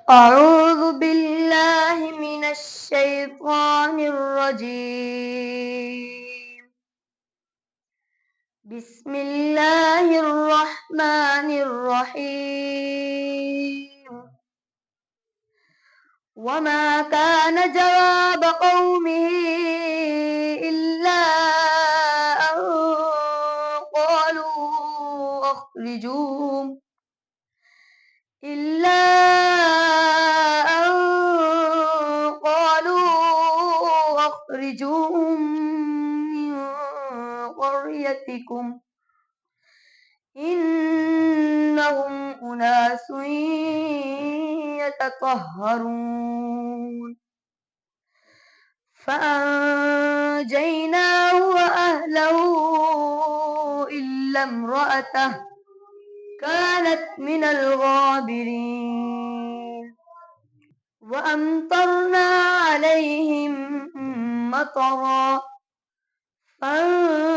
أعوذ بالله من الشيطان الرجيم بسم الله الرحمن الرحيم وما كان جواب قومه إلا أن قالوا أخرجوهم من قريتكم إنهم أناس يتطهرون فأنجيناه وأهله إلا امرأته كانت من الغابرين وأمطرنا عليهم مطرا فانظر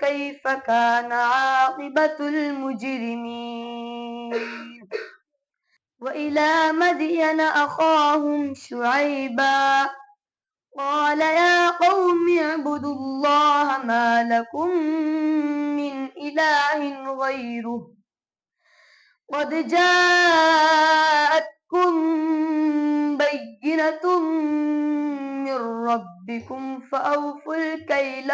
كيف كان عاقبة المجرمين وإلى مدين أخاهم شعيبا قال يا قوم اعبدوا الله ما لكم من إله غيره قد جاءتكم بينة من ربكم فأوفوا الكيل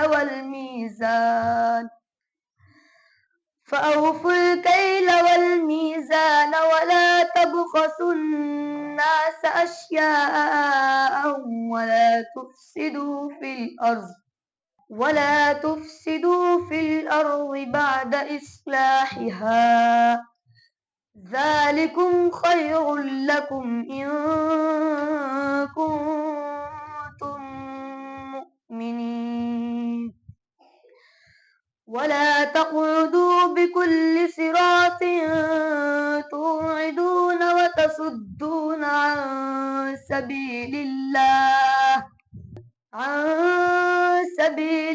والميزان ولا تبخسوا الناس أشياءهم ولا تفسدوا في الأرض بعد إصلاحها ذلكم خير لكم إن كنتم مؤمنين ولا تقعدوا بكل صراط توعدون وتصدون عن سبيل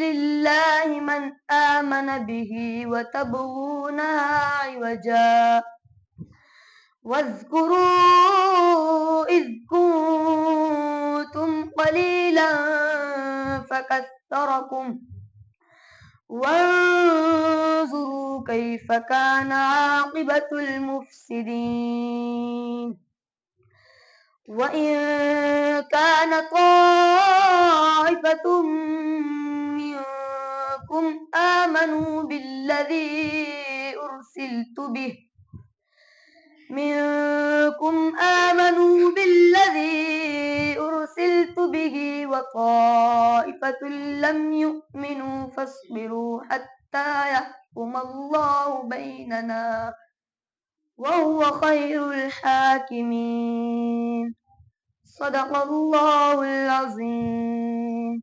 الله من آمن به وتبغونها عوجا واذكروا إذ كنتم قليلا فكثركم وانظروا كيف كان عاقبة المفسدين وإن كان طائفة منكم آمنوا بالذي أرسلت به وطائفة لم يؤمنوا فاصبروا حتى يحكم الله بيننا وهو خير الحاكمين صدق الله العظيم